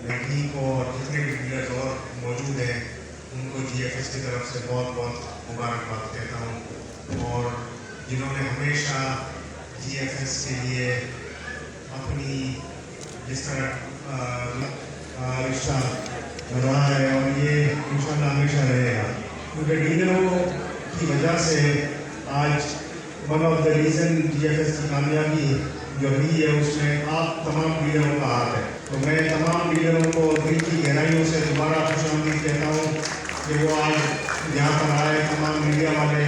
نقیب اور جتنے بھی ڈیلرز اور موجود ہیں ان کو جی ایف ایس کی طرف سے بہت بہت مبارکباد کہتا ہوں، اور جنہوں نے ہمیشہ جی ایف ایس کے لیے اپنی جس طرح رشتہ رہا ہے، اور یہ انشاءاللہ ہمیشہ رہے گا، کیونکہ ڈیلروں کی وجہ سے آج one of the reason G F S کی کامیابی جو ہوئی ہے اس میں آپ تمام ڈیلروں کا ہاتھ ہے۔ تو میں تمام ڈیلروں کو دل کی گہرائیوں سے دوبارہ خوش آمدید کہتا ہوں کہ وہ آج یہاں پر آئے، تمام میڈیا والے،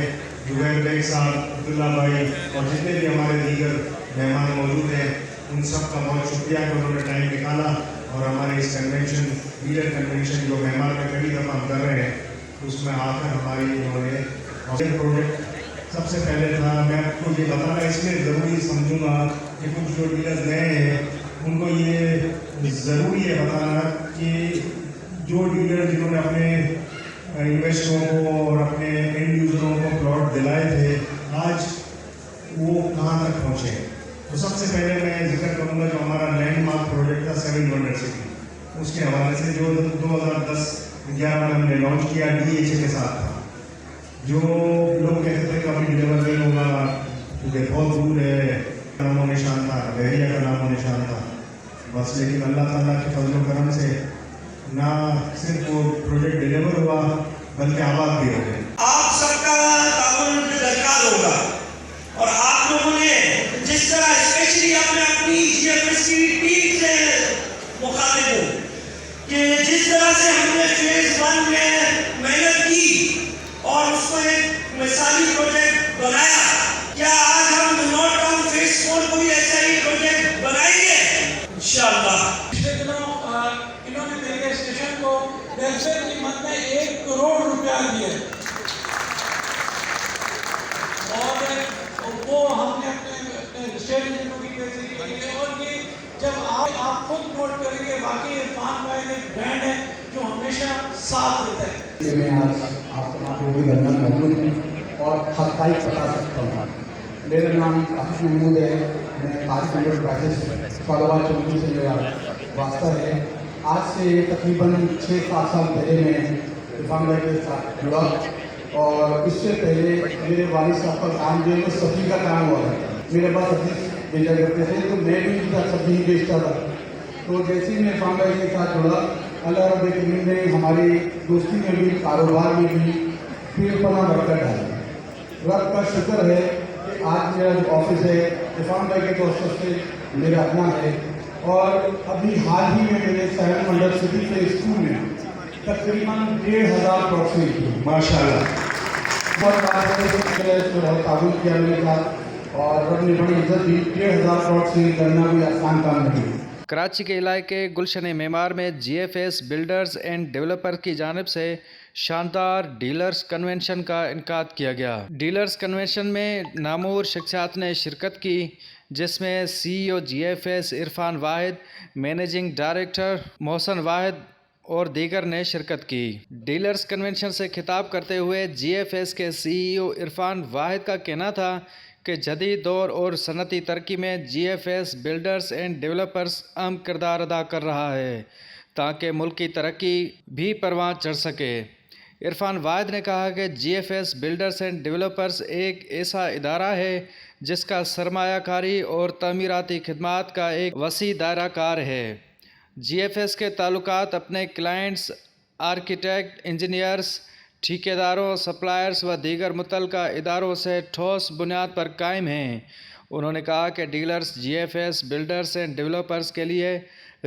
زبیر بیگ صاحب، عبداللہ بھائی اور جتنے بھی ہمارے دیگر مہمان موجود ہیں، ان سب کا بہت شکریہ کہ انہوں نے ٹائم نکالا اور ہمارے اس کنونشن، ڈیلر کنونشن جو مہمان میں پہلی دفعہ ہم کر رہے ہیں، اس میں آ کر ہماری انہوں نے پروجیکٹ سب سے پہلے تھا۔ میں آپ کو یہ بتانا اس میں ضروری سمجھوں گا کہ کچھ جو ڈیلرز نئے ہیں ان کو یہ ضروری ہے بتانا کہ جو ڈیلر جنہوں نے اپنے انویسٹروں کو اور اپنے اینڈ یوزروں کو پلاٹ دلائے تھے، آج وہ کہاں تک پہنچے ہیں۔ تو سب سے پہلے میں ذکر کروں گا جو ہمارا لینڈ مارک پروجیکٹ تھا 7 ونڈر سٹی، اس کے حوالے سے جو 2010-11 میں ہم نے لانچ کیا ڈی ایچ اے کے ساتھ تھا۔ جو لوگ کہتے تھے کہ ابھی ڈلیور نہیں ہوگا کیونکہ بہت دور ہے، نام و نشان تھا، بحریہ کا نام و نشان تھا بس، لیکن اللہ تعالیٰ کے فضل و کرم سے نہ صرف وہ پروجیکٹ ڈلیور ہوا بلکہ آباد بھی ہو گئے۔ آپ سب کا تعاون بھی درکار ہوگا، اور آپ لوگوں نے جس طرح اسپیشلی اپنی جی ایف ایس کی ٹیم سے مخاطب ہو کہ جس طرح سے ہم نے فیز 1 میں محنت کی اور اس کو ایک مثالی پروجیکٹ بنایا، کیا آج ہم نوٹ ٹاؤن فیز 4 کو بھی ایسا ہی پروجیکٹ بنائیں گے انشاءاللہ۔ پچھلے دنوں انہوں نے ریلوے اسٹیشن کو ویلفیئر کی مد میں 1 کروڑ روپیہ دیے، اور وہ ہم نے اپنے اسٹیٹ انجینئروں کی پیسے کے لیے، اور یہ جب آپ خود نوٹ کریں گے واقعی عرفان بھائی ایک برانڈ ہے جو ہمیشہ ساتھ دیتا ہے۔ میں آج آپ تمام لوگوں کے درمیان موجود ہوں اور حقائق بتا سکتا ہوں۔ میرا نام آصف محمود ہے، میں قاری کنڈر پرائزز فالوار چوکی سے میرا واسطہ ہے۔ آج سے تقریباً 6-7 سال پہلے میں عرفان بھائی کے ساتھ جڑا، اور اس سے پہلے میرے والد صاحب کا کام جو ہے وہ سبزی کا کام ہوا تھا۔ میرے پاس سبزی بیچا کرتے تھے تو میں بھی ان کا سبزی بیچتا تھا۔ تو جیسے ہی میں عرفان بھائی کے ساتھ جڑا، اللہ رب العالمین نے ہماری دوستی میں بھی، کاروبار میں بھی پھر پناہ برکت ڈالی۔ رب کا شکر ہے کہ آج میرا جو آفس ہے عرفان بھائی کے توسط سے میرا اپنا ہے، اور ابھی حال ہی میں میرے 7 ونڈر سٹی کے اسکول میں تقریباً 1,500 پلاٹس ہوئی تھی ماشاء اللہ۔ بہت بات ہے کہ تعاون کیا میرے ساتھ، اور رب نے بڑی عزت دی۔ 1,500 پلاٹس کرنا بھی آسان کام نہیں۔ کراچی کے علاقے گلشن معمار میں G F S builders and developer کی جانب سے شاندار ڈیلرز کنونشن کا انعقاد کیا گیا۔ ڈیلرز کنونشن میں نامور شخصیات نے شرکت کی، جس میں سی ای او جی ایف ایس عرفان واحد، مینیجنگ ڈائریکٹر محسن واحد اور دیگر نے شرکت کی۔ ڈیلرز کنونشن سے خطاب کرتے ہوئے جی ایف ایس کے سی ای او عرفان واحد کا کہنا تھا کہ جدید دور اور صنعتی ترقی میں G F S builders and developers اہم کردار ادا کر رہا ہے تاکہ ملک کی ترقی بھی پرواں چڑھ سکے۔ عرفان واحد نے کہا کہ G F S builders and developers ایک ایسا ادارہ ہے جس کا سرمایہ کاری اور تعمیراتی خدمات کا ایک وسیع دائرہ کار ہے۔ جی ایف ایس کے تعلقات اپنے کلائنٹس، آرکیٹیکٹ، انجینئرز، ٹھیکیداروں، سپلائرز و دیگر متعلقہ اداروں سے ٹھوس بنیاد پر قائم ہیں۔ انہوں نے کہا کہ dealers G F S builders and developers کے لیے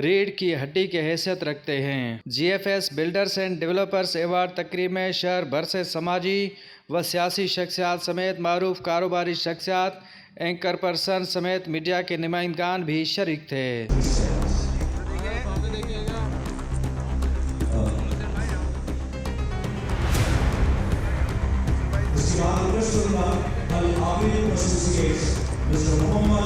ریڑھ کی ہڈی کی حیثیت رکھتے ہیں۔ G F S builders and developers award تقریب میں شہر بھر سے سماجی و سیاسی شخصیات سمیت معروف کاروباری شخصیات، اینکر پرسن سمیت میڈیا کے نمائندگان بھی شریک تھے۔ Mr. Muhammad